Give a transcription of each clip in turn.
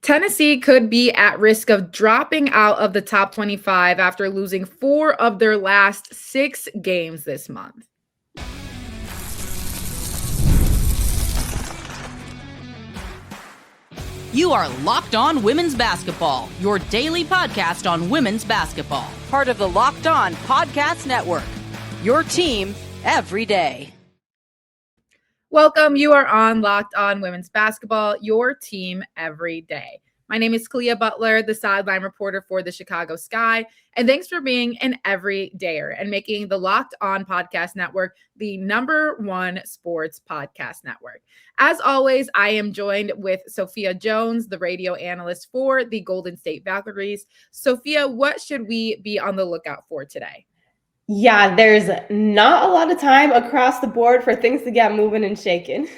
Tennessee could be at risk of dropping out of the top 25 after losing 4 of their last 6 games this month. You are Locked On Women's Basketball, your daily podcast on women's basketball. Part of the Locked On Podcast Network, your team every day. Welcome. You are on Locked On Women's Basketball, your team every day. My name is Kalia Butler, the sideline reporter for the Chicago Sky, and thanks for being an everydayer and making the Locked On Podcast Network the #1 sports podcast network. As always, I am joined with Sophia Jones, the radio analyst for the Golden State Valkyries. Sophia, what should we be on the lookout for today? Yeah, there's not a lot of time across the board for things to get moving and shaking.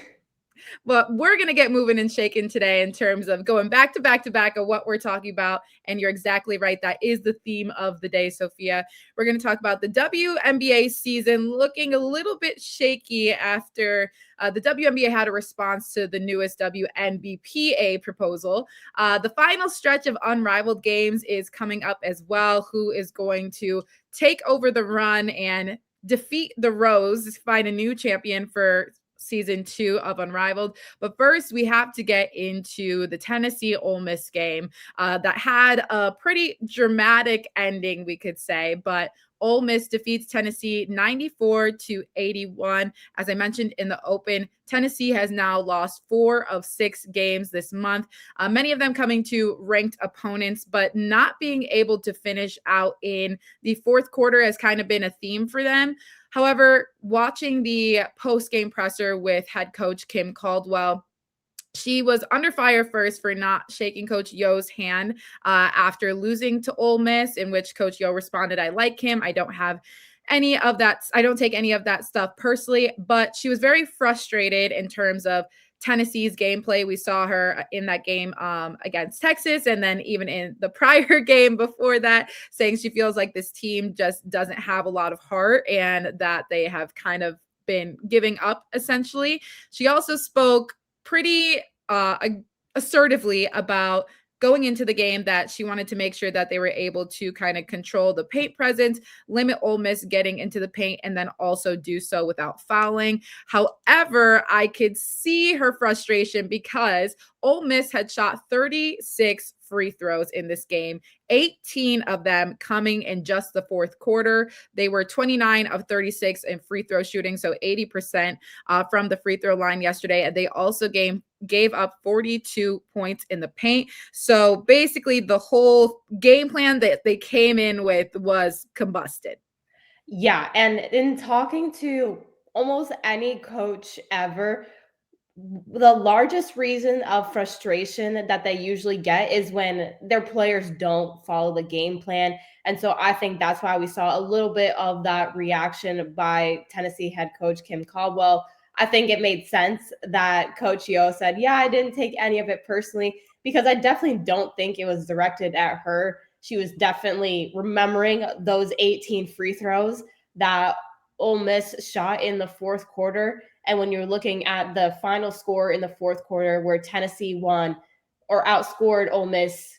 But we're going to get moving and shaking today in terms of going back to back of what we're talking about. And you're exactly right. That is the theme of the day, Sophia. We're going to talk about the WNBA season looking a little bit shaky after the WNBA had a response to the newest WNBA proposal. The final stretch of Unrivaled games is coming up as well. Who is going to take over the run and defeat the Rose, find a new champion for season 2 of Unrivaled. But first, we have to get into the Tennessee Ole Miss game that had a pretty dramatic ending, we could say. But Ole Miss defeats Tennessee 94-81. As I mentioned in the open, Tennessee has now lost 4 of 6 games this month, many of them coming to ranked opponents, but not being able to finish out in the fourth quarter has kind of been a theme for them. However, watching the post-game presser with head coach Kim Caldwell, she was under fire first for not shaking Coach Yo's hand after losing to Ole Miss, in which Coach Yo responded, "I like him. I don't have any of that. I don't take any of that stuff personally." But she was very frustrated in terms of Tennessee's gameplay. We saw her in that game against Texas, and then even in the prior game before that, saying she feels like this team just doesn't have a lot of heart and that they have kind of been giving up, essentially. She also spoke pretty assertively about going into the game that she wanted to make sure that they were able to kind of control the paint presence, limit Ole Miss getting into the paint, and then also do so without fouling. However, I could see her frustration because Ole Miss had shot 36 free throws in this game, 18 of them coming in just the fourth quarter. They were 29 of 36 in free throw shooting, so 80% from the free throw line yesterday. And they also gave up 42 points in the paint. So basically the whole game plan that they came in with was combusted. Yeah, and in talking to almost any coach ever, the largest reason of frustration that they usually get is when their players don't follow the game plan. And so I think that's why we saw a little bit of that reaction by Tennessee head coach Kim Caldwell. I think it made sense that Coach Yo said, "Yeah, I didn't take any of it personally," because I definitely don't think it was directed at her. She was definitely remembering those 18 free throws that Ole Miss shot in the fourth quarter. And when you're looking at the final score in the fourth quarter where Tennessee won or outscored Ole Miss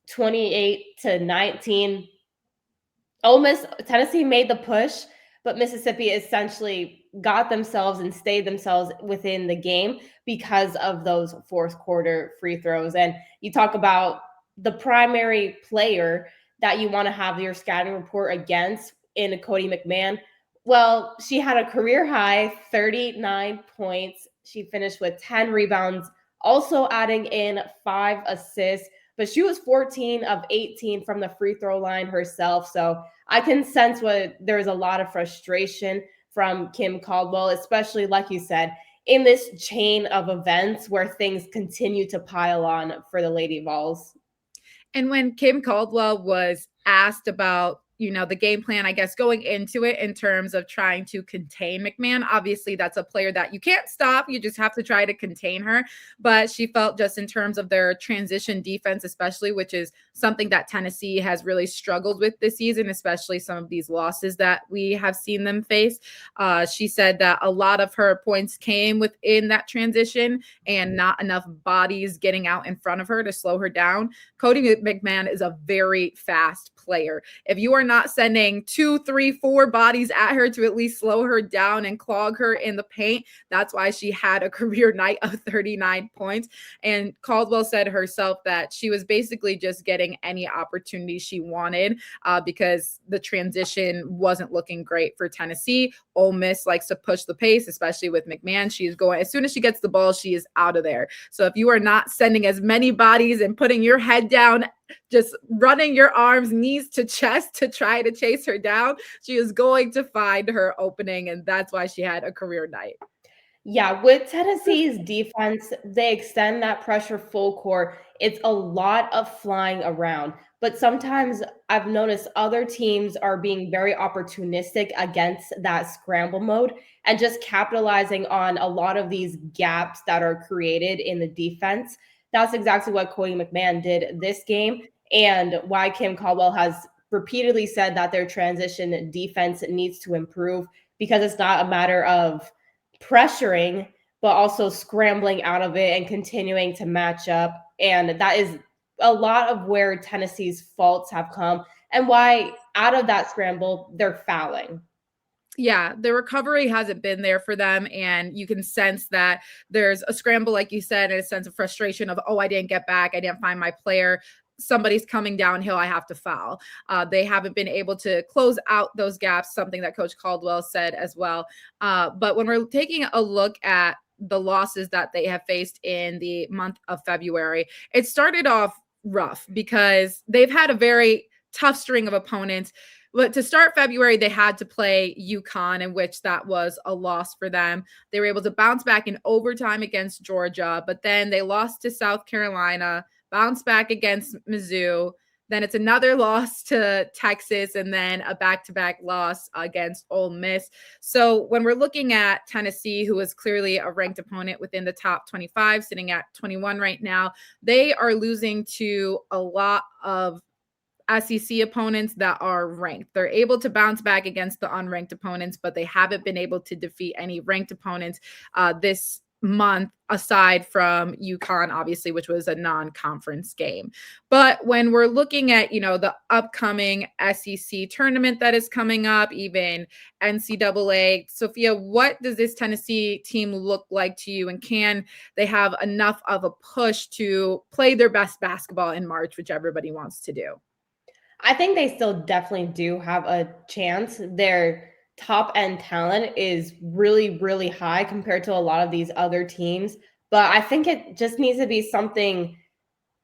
28-19, Tennessee made the push, but Mississippi essentially got themselves and stayed themselves within the game because of those fourth quarter free throws. And you talk about the primary player that you want to have your scouting report against in Cotie McMahon. Well, she had a career high 39 points. She finished with 10 rebounds, also adding in 5 assists, but she was 14 of 18 from the free throw line herself. So I can sense there's a lot of frustration from Kim Caldwell, especially like you said, in this chain of events where things continue to pile on for the Lady Vols. And when Kim Caldwell was asked about the game plan, I guess, going into it in terms of trying to contain McMahon. Obviously, that's a player that you can't stop. You just have to try to contain her. But she felt just in terms of their transition defense, especially, which is something that Tennessee has really struggled with this season, especially some of these losses that we have seen them face. She said that a lot of her points came within that transition and not enough bodies getting out in front of her to slow her down. Cotie McMahon is a very fast player. If you are not sending 2, 3, 4 bodies at her to at least slow her down and clog her in the paint, that's why she had a career night of 39 points. And Caldwell said herself that she was basically just getting any opportunity she wanted because the transition wasn't looking great for Tennessee. Ole Miss likes to push the pace, especially with McMahon. She's going, as soon as she gets the ball, she is out of there. So if you are not sending as many bodies and putting your head down, just running your arms, knees to chest to try to chase her down, she is going to find her opening. And that's why she had a career night. Yeah, with Tennessee's defense, they extend that pressure full court. It's a lot of flying around. But sometimes I've noticed other teams are being very opportunistic against that scramble mode and just capitalizing on a lot of these gaps that are created in the defense. That's exactly what Cotie McMahon did this game, and why Kim Caldwell has repeatedly said that their transition defense needs to improve, because it's not a matter of pressuring, but also scrambling out of it and continuing to match up. And that is a lot of where Tennessee's faults have come and why out of that scramble, they're fouling. Yeah, the recovery hasn't been there for them. And you can sense that there's a scramble, like you said, and a sense of frustration of, oh, I didn't get back. I didn't find my player. Somebody's coming downhill. I have to foul. They haven't been able to close out those gaps, something that Coach Caldwell said as well. But when we're taking a look at the losses that they have faced in the month of February, it started off rough because they've had a very tough string of opponents. But to start February, they had to play UConn, in which that was a loss for them. They were able to bounce back in overtime against Georgia, but then they lost to South Carolina, bounced back against Mizzou. Then it's another loss to Texas, and then a back-to-back loss against Ole Miss. So when we're looking at Tennessee, who is clearly a ranked opponent within the top 25, sitting at 21 right now, they are losing to a lot of SEC opponents that are ranked. They're able to bounce back against the unranked opponents, but they haven't been able to defeat any ranked opponents this month, aside from UConn, obviously, which was a non-conference game. But when we're looking at, the upcoming SEC tournament that is coming up, even NCAA, Sophia, what does this Tennessee team look like to you? And can they have enough of a push to play their best basketball in March, which everybody wants to do? I think they still definitely do have a chance. Their top end talent is really, really high compared to a lot of these other teams. But I think it just needs to be something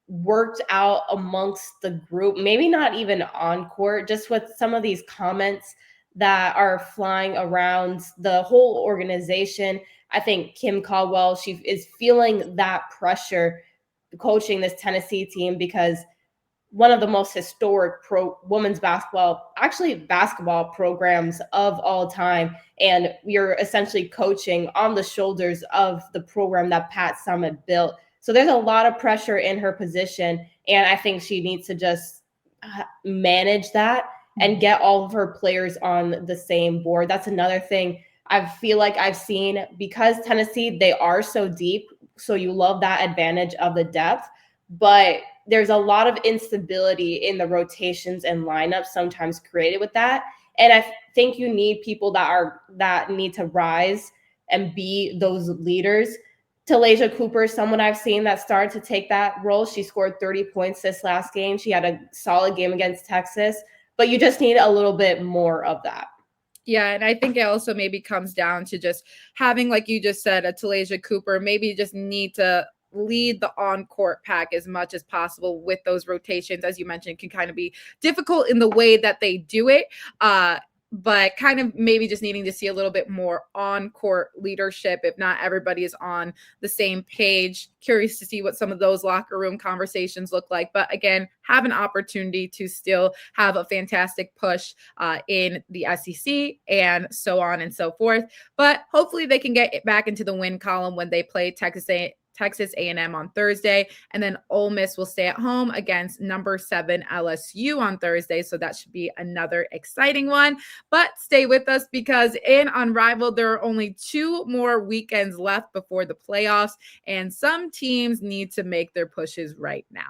worked out amongst the group, maybe not even on court, just with some of these comments that are flying around the whole organization. I think Kim Caldwell, she is feeling that pressure coaching this Tennessee team, because one of the most historic women's basketball programs of all time. And you're essentially coaching on the shoulders of the program that Pat Summitt built. So there's a lot of pressure in her position. And I think she needs to just manage that and get all of her players on the same board. That's another thing I feel like I've seen, because Tennessee, they are so deep. So you love that advantage of the depth, but there's a lot of instability in the rotations and lineups sometimes created with that. And I think you need people that need to rise and be those leaders. Talaysia Cooper, someone I've seen that started to take that role. She scored 30 points this last game. She had a solid game against Texas, but you just need a little bit more of that. Yeah, and I think it also maybe comes down to just having, like you just said, a Talaysia Cooper, maybe you just need to lead the on-court pack as much as possible with those rotations. As you mentioned, can kind of be difficult in the way that they do it. but kind of maybe just needing to see a little bit more on-court leadership if not everybody is on the same page. Curious to see what some of those locker room conversations look like. But again, have an opportunity to still have a fantastic push in the SEC and so on and so forth. But hopefully they can get it back into the win column when they play Texas A&M on Thursday, and then Ole Miss will stay at home against number 7 LSU on Thursday. So that should be another exciting one. But stay with us because in Unrivaled, there are only 2 more weekends left before the playoffs, and some teams need to make their pushes right now.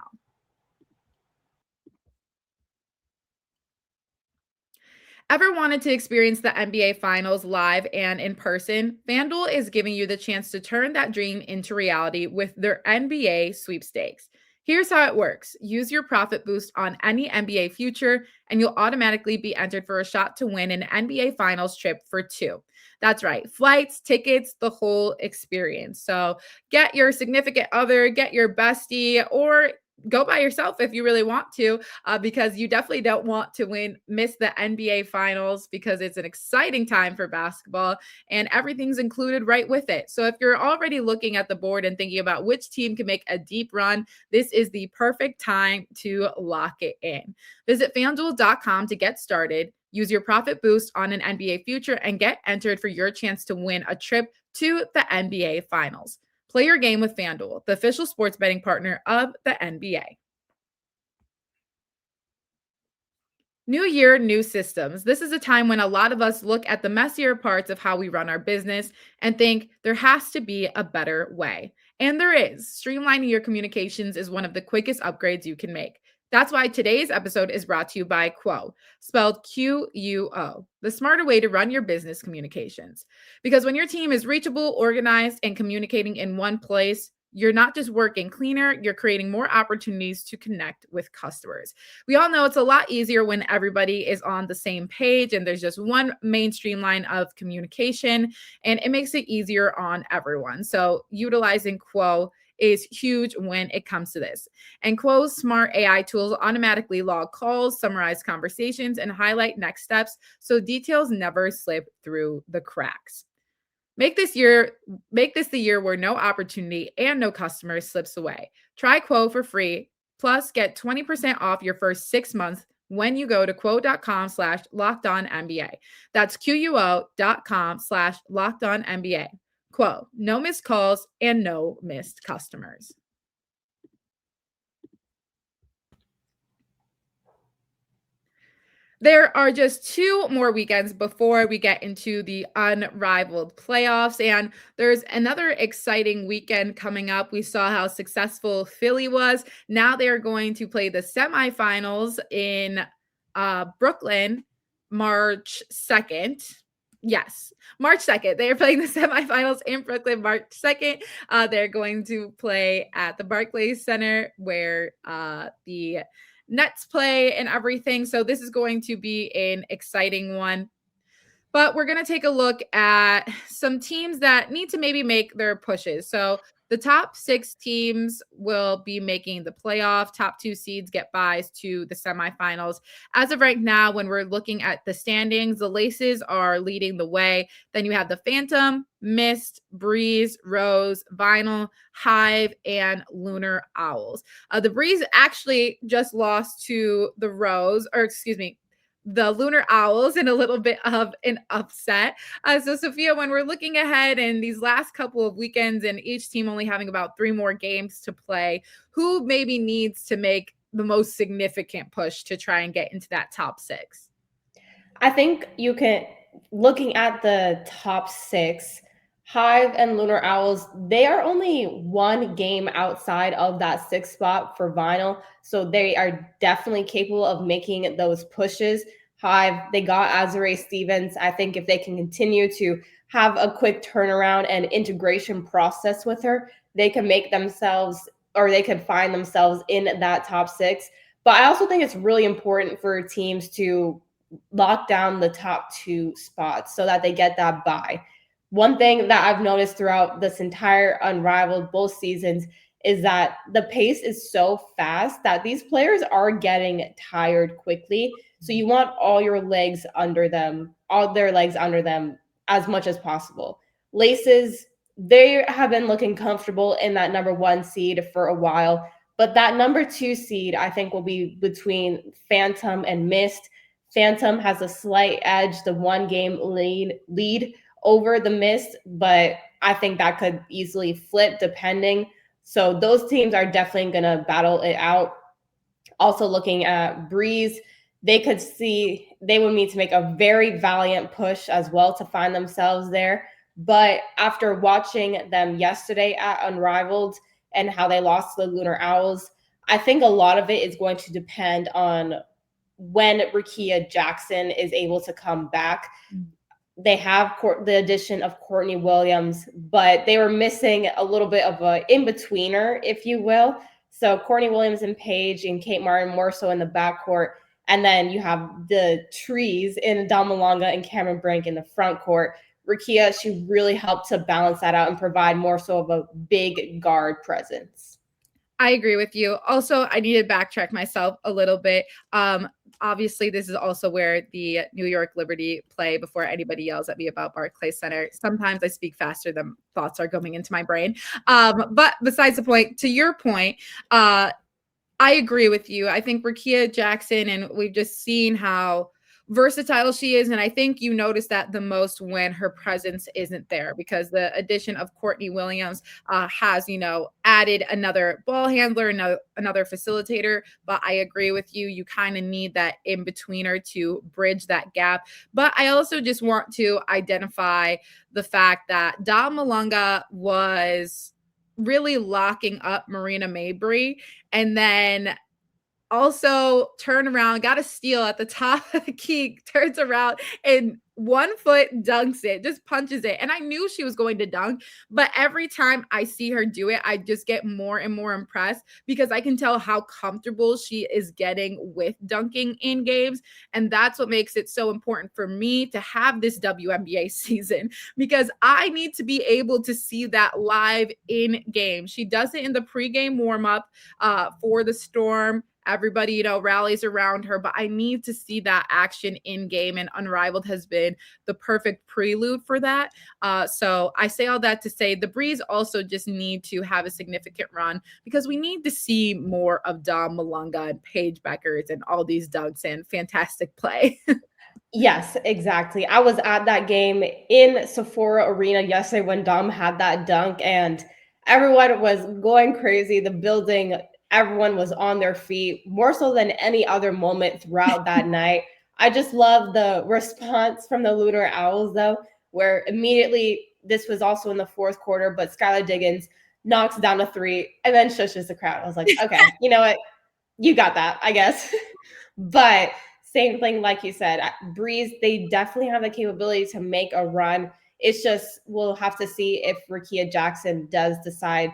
Ever wanted to experience the NBA Finals live and in person? FanDuel is giving you the chance to turn that dream into reality with their NBA sweepstakes. Here's how it works. Use your profit boost on any NBA future, and you'll automatically be entered for a shot to win an NBA Finals trip for 2. That's right. Flights, tickets, the whole experience. So get your significant other, get your bestie, or go by yourself if you really want to, because you definitely don't want to miss the NBA Finals because it's an exciting time for basketball and everything's included right with it. So if you're already looking at the board and thinking about which team can make a deep run, this is the perfect time to lock it in. Visit FanDuel.com to get started. Use your profit boost on an NBA future and get entered for your chance to win a trip to the NBA Finals. Play your game with FanDuel, the official sports betting partner of the NBA. New year, new systems. This is a time when a lot of us look at the messier parts of how we run our business and think there has to be a better way. And there is. Streamlining your communications is one of the quickest upgrades you can make. That's why today's episode is brought to you by Quo, spelled Quo, the smarter way to run your business communications. Because when your team is reachable, organized, and communicating in one place, you're not just working cleaner, you're creating more opportunities to connect with customers. We all know it's a lot easier when everybody is on the same page and there's just one main streamline of communication, and it makes it easier on everyone. So utilizing Quo is huge when it comes to this. And Quo's smart AI tools automatically log calls, summarize conversations, and highlight next steps so details never slip through the cracks. Make this the year where no opportunity and no customer slips away. Try Quo for free, plus get 20% off your first 6 months when you go to quo.com/lockedonnba. That's quo.com/lockedonnba. Quo, no missed calls and no missed customers. There are just 2 more weekends before we get into the Unrivaled playoffs, and there's another exciting weekend coming up. We saw how successful Philly was. Now they are going to play the semifinals in Brooklyn, March 2nd. Yes, March 2nd. They are playing the semifinals in Brooklyn, March 2nd. They're going to play at the Barclays Center where the Nets play and everything. So this is going to be an exciting one. But we're going to take a look at some teams that need to maybe make their pushes. So the top 6 teams will be making the playoff. Top 2 seeds get byes to the semifinals. As of right now, when we're looking at the standings, the Laces are leading the way. Then you have the Phantom, Mist, Breeze, Rose, Vinyl, Hive, and Lunar Owls. The Breeze actually just lost to the Lunar Owls in a little bit of an upset. So Sophia, when we're looking ahead in these last couple of weekends and each team only having about 3 more games to play, who maybe needs to make the most significant push to try and get into that top 6? I think looking at the top 6, Hive and Lunar Owls, they are only 1 game outside of that 6th spot for Vinyl. So they are definitely capable of making those pushes. Hive, they got Azure Stevens. I think if they can continue to have a quick turnaround and integration process with her, they can make themselves, or they could find themselves in that top 6. But I also think it's really important for teams to lock down the top 2 spots so that they get that bye. One thing that I've noticed throughout this entire Unrivaled both seasons is that the pace is so fast that these players are getting tired quickly. So you want all their legs under them as much as possible. Laces, they have been looking comfortable in that number 1 seed for a while, but that number 2 seed, I think, will be between Phantom and Mist. Phantom has a slight edge, the 1-game lead over the Mist, but I think that could easily flip depending. So those teams are definitely going to battle it out. Also looking at Breeze, they would need to make a very valiant push as well to find themselves there. But after watching them yesterday at Unrivaled and how they lost to the Lunar Owls, I think a lot of it is going to depend on when Rickea Jackson is able to come back. They have the addition of Courtney Williams, but they were missing a little bit of a in-betweener, if you will. So Courtney Williams and Paige and Kate Martin more so in the backcourt. And then you have the trees in Dom Malonga and Cameron Brink in the front court. Rickea, she really helped to balance that out and provide more so of a big guard presence. I agree with you. Also, I need to backtrack myself a little bit. Obviously, this is also where the New York Liberty play before anybody yells at me about Barclays Center. Sometimes I speak faster than thoughts are going into my brain. But besides the point, to your point, I agree with you. I think Rickea Jackson, and we've just seen how versatile she is. And I think you notice that the most when her presence isn't there, because the addition of Courtney Williams has, added another ball handler, another facilitator. But I agree with you. You kind of need that in-betweener to bridge that gap. But I also just want to identify the fact that Dom Malonga was really locking up Marina Mabry, and then also turn around, got a steal at the top of the key, turns around and 1 foot dunks it, just punches it. And I knew she was going to dunk, but every time I see her do it, I just get more and more impressed because I can tell how comfortable she is getting with dunking in games. And that's what makes it so important for me to have this WNBA season, because I need to be able to see that live in game. She does it in the pregame warm-up for the Storm. Everybody, rallies around her, but I need to see that action in game, and Unrivaled has been the perfect prelude for that. So I say all that to say the Breeze also just need to have a significant run, because we need to see more of Dom Malonga and Paige Beckers and all these dunks and fantastic play. Yes, exactly. I was at that game in Sephora Arena yesterday when Dom had that dunk, and everyone was going crazy. The building, everyone was on their feet more so than any other moment throughout that night. I just love the response from the Lunar Owls, though, where immediately, this was also in the fourth quarter, but Skylar Diggins knocks down a 3 and then shushes the crowd. I was like, okay, you know what? You got that, I guess. But same thing, like you said, Breeze, they definitely have the capability to make a run. It's just, we'll have to see if Rickea Jackson does decide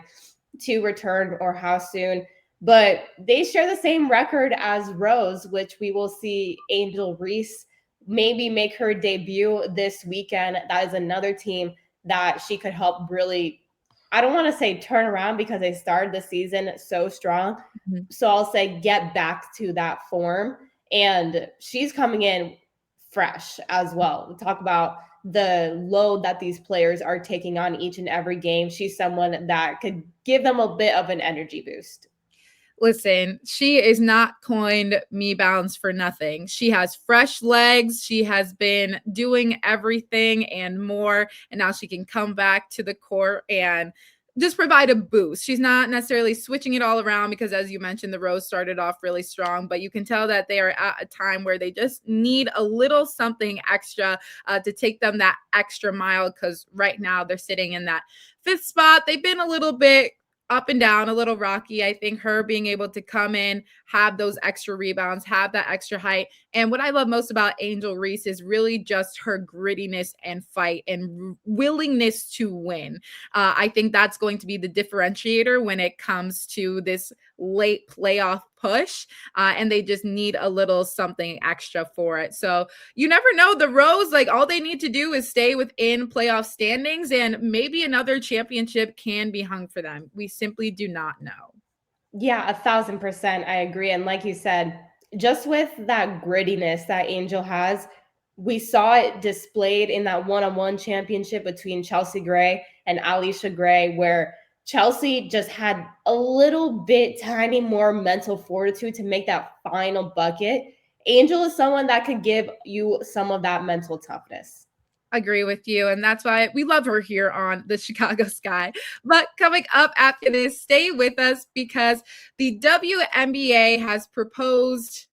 to return or how soon. But they share the same record as Rose, which we will see Angel Reese maybe make her debut this weekend. That is another team that she could help really, I don't want to say turn around because they started the season so strong. Mm-hmm. So I'll say get back to that form. And she's coming in fresh as well. We talk about the load that these players are taking on each and every game. She's someone that could give them a bit of an energy boost. Listen, she is not coined me bounds for nothing. She has fresh legs. She has been doing everything and more. And now she can come back to the court and just provide a boost. She's not necessarily switching it all around because, as you mentioned, the Rose started off really strong, but you can tell that they are at a time where they just need a little something extra to take them that extra mile, because right now they're sitting in that 5th spot. They've been a little bit up and down, a little rocky. I think her being able to come in, have those extra rebounds, have that extra height. And what I love most about Angel Reese is really just her grittiness and fight and willingness to win. I think that's going to be the differentiator when it comes to this late playoff push, and they just need a little something extra for it. So you never know. The Rose, like, all they need to do is stay within playoff standings, and maybe another championship can be hung for them. We simply do not know. Yeah, 1,000%. I agree. And like you said, just with that grittiness that Angel has, we saw it displayed in that one-on-one championship between Chelsea Gray and Alicia Gray, where Chelsea just had a little bit tiny more mental fortitude to make that final bucket. Angel is someone that could give you some of that mental toughness. Agree with you. And that's why we love her here on the Chicago Sky. But coming up after this, stay with us because the WNBA has proposed.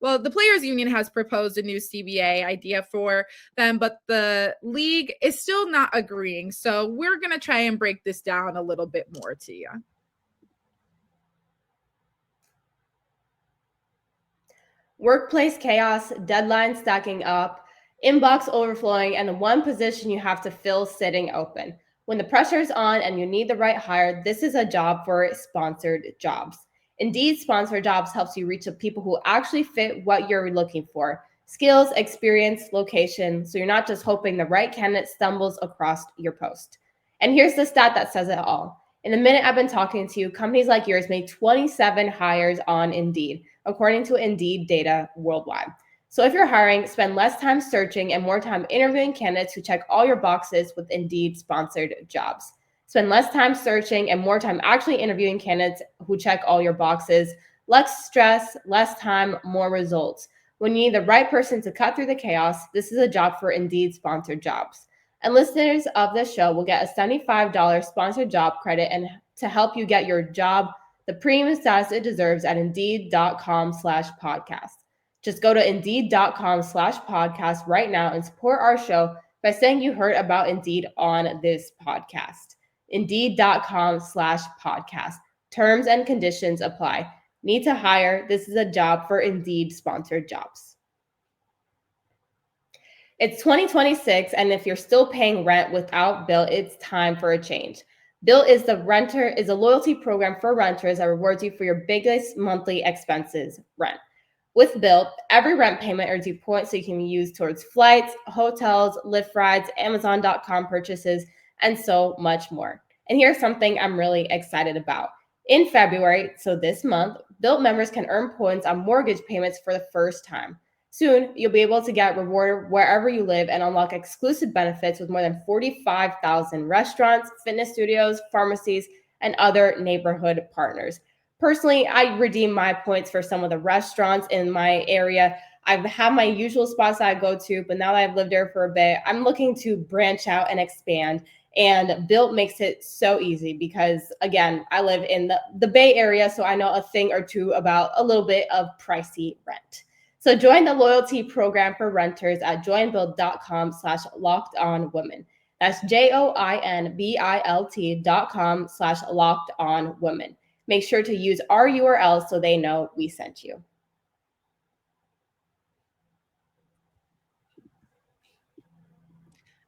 Well, the Players Union has proposed a new CBA idea for them, but the league is still not agreeing. So we're going to try and break this down a little bit more to you. Workplace chaos, deadlines stacking up, inbox overflowing, and the one position you have to fill sitting open. When the pressure is on and you need the right hire, this is a job for sponsored jobs. Indeed, sponsored jobs helps you reach the people who actually fit what you're looking for. Skills, experience, location, so you're not just hoping the right candidate stumbles across your post. And here's the stat that says it all. In the minute I've been talking to you, companies like yours made 27 hires on Indeed, according to Indeed data worldwide. So if you're hiring, spend less time searching and more time interviewing candidates who check all your boxes with Indeed sponsored jobs. Spend less time searching and more time actually interviewing candidates who check all your boxes. Less stress, less time, more results. When you need the right person to cut through the chaos, this is a job for Indeed sponsored jobs. And listeners of this show will get a $75 sponsored job credit and to help you get your job the premium status it deserves at Indeed.com/podcast. Just go to Indeed.com/podcast right now and support our show by saying you heard about Indeed on this podcast. Indeed.com/podcast. Terms and conditions apply. Need to hire? This is a job for Indeed sponsored jobs. It's 2026, and if you're still paying rent without Bilt, it's time for a change. Bilt is a loyalty program for renters that rewards you for your biggest monthly expenses, rent. With Bilt, every rent payment earns you points so you can use towards flights, hotels, Lyft rides, Amazon.com purchases, and so much more. And here's something I'm really excited about. In February, so this month, Bilt members can earn points on mortgage payments for the first time. Soon, you'll be able to get rewarded wherever you live and unlock exclusive benefits with more than 45,000 restaurants, fitness studios, pharmacies, and other neighborhood partners. Personally, I redeem my points for some of the restaurants in my area. I have my usual spots that I go to, but now that I've lived there for a bit, I'm looking to branch out and expand. And Bilt makes it so easy because, again, I live in the Bay Area, so I know a thing or two about a little bit of pricey rent. So join the loyalty program for renters at joinbilt.com/lockedonwomen. That's joinbilt.com/lockedonwomen. Make sure to use our URL so they know we sent you.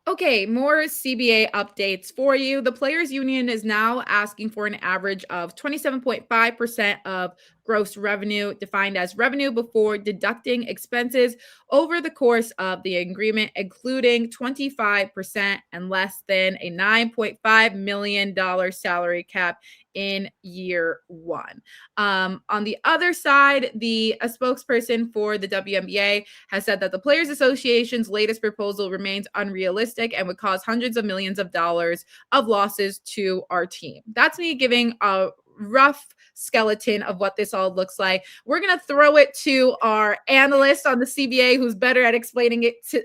Okay, more CBA updates for you. The Players Union is now asking for an average of 27.5% of gross revenue, defined as revenue before deducting expenses over the course of the agreement, including 25% and less than a $9.5 million salary cap in year one. On the other side, a spokesperson for the WNBA has said that the Players Association's latest proposal remains unrealistic and would cause hundreds of millions of dollars of losses to our team. That's me giving a rough skeleton of what this all looks like. We're going to throw it to our analyst on the CBA who's better at explaining it to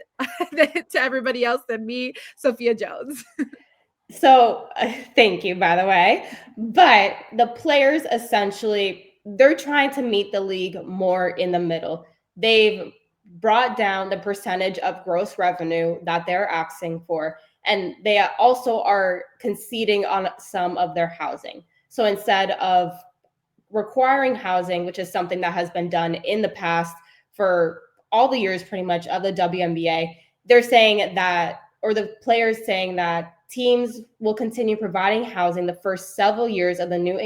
everybody else than me, Sophia Jones. So thank you, by the way. But the players essentially, they're trying to meet the league more in the middle. They've brought down the percentage of gross revenue that they're asking for. And they also are conceding on some of their housing. So instead of requiring housing, which is something that has been done in the past for all the years pretty much of the WNBA, they're saying that, or the players saying that teams will continue providing housing the first several years of the new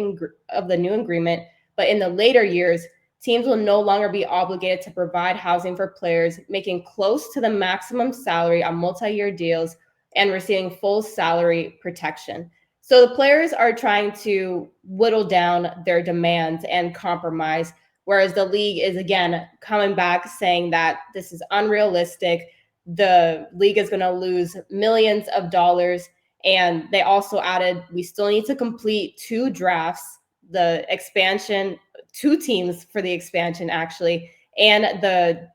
agreement, but in the later years, teams will no longer be obligated to provide housing for players making close to the maximum salary on multi-year deals and receiving full salary protection. So the players are trying to whittle down their demands and compromise, whereas the league is, again, coming back saying that this is unrealistic. The league is going to lose millions of dollars. And they also added, we still need to complete 2 drafts, the expansion, 2 teams for the expansion, actually, and the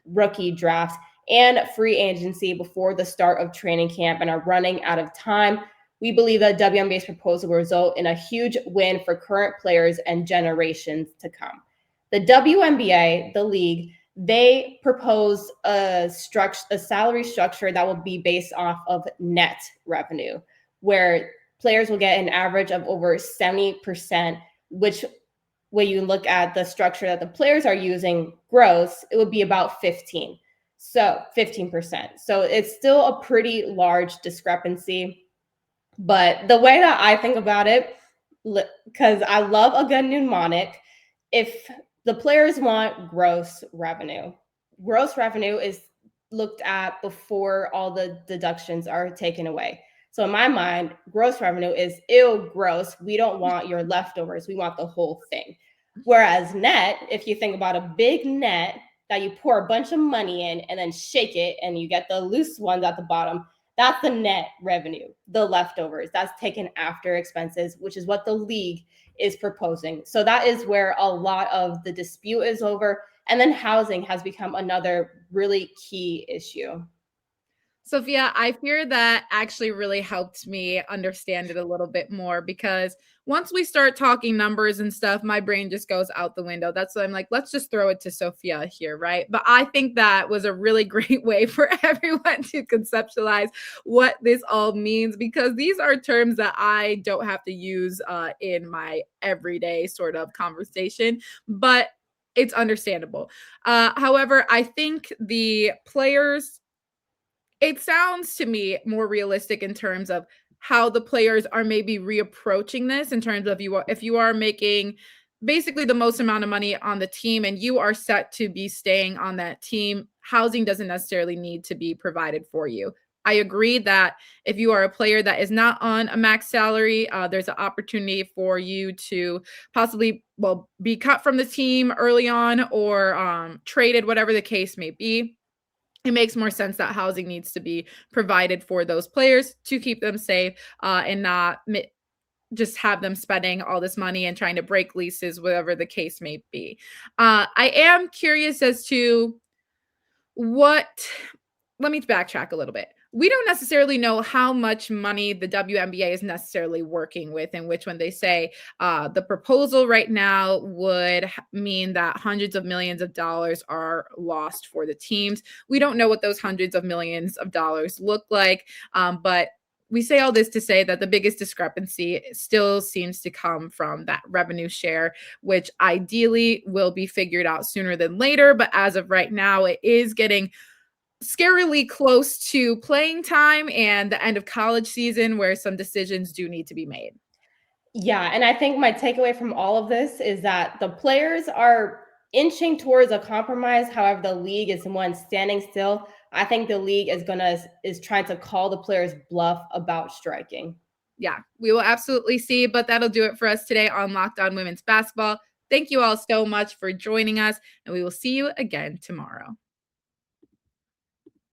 rookie drafts and free agency before the start of training camp, and are running out of time. We believe that WNBA's proposal will result in a huge win for current players and generations to come. The WNBA, the league, they proposed a salary structure that will be based off of net revenue, where players will get an average of over 70%, which when you look at the structure that the players are using gross, it would be about 15%. So it's still a pretty large discrepancy. But the way that I think about it, because I love a good mnemonic, if the players want gross revenue is looked at before all the deductions are taken away. So in my mind, gross revenue is gross. We don't want your leftovers. We want the whole thing. Whereas net, if you think about a big net that you pour a bunch of money in and then shake it and you get the loose ones at the bottom, that's the net revenue, the leftovers. That's taken after expenses, which is what the league is proposing. So that is where a lot of the dispute is over. And then housing has become another really key issue. Sophia, I fear that actually really helped me understand it a little bit more, because once we start talking numbers and stuff, my brain just goes out the window. That's why I'm like, let's just throw it to Sophia here, right? But I think that was a really great way for everyone to conceptualize what this all means, because these are terms that I don't have to use in my everyday sort of conversation, but it's understandable. However, I think the players, it sounds to me more realistic in terms of how the players are maybe reapproaching this, in terms of if you are making basically the most amount of money on the team and you are set to be staying on that team, housing doesn't necessarily need to be provided for you. I agree that if you are a player that is not on a max salary, there's an opportunity for you to possibly, be cut from the team early on, or traded, whatever the case may be. It makes more sense that housing needs to be provided for those players to keep them safe, and not just have them spending all this money and trying to break leases, whatever the case may be. I am curious as to let me backtrack a little bit. We don't necessarily know how much money the WNBA is necessarily working with, in which when they say the proposal right now would mean that hundreds of millions of dollars are lost for the teams. We don't know what those hundreds of millions of dollars look like, but we say all this to say that the biggest discrepancy still seems to come from that revenue share, which ideally will be figured out sooner than later. But as of right now, it is getting scarily close to playing time and the end of college season, where some decisions do need to be made. Yeah, and I think my takeaway from all of this is that the players are inching towards a compromise. However, the league is the one standing still. I think the league is trying to call the players' bluff about striking. Yeah, we will absolutely see, but that'll do it for us today on Locked On Women's Basketball. Thank you all so much for joining us, and we will see you again tomorrow.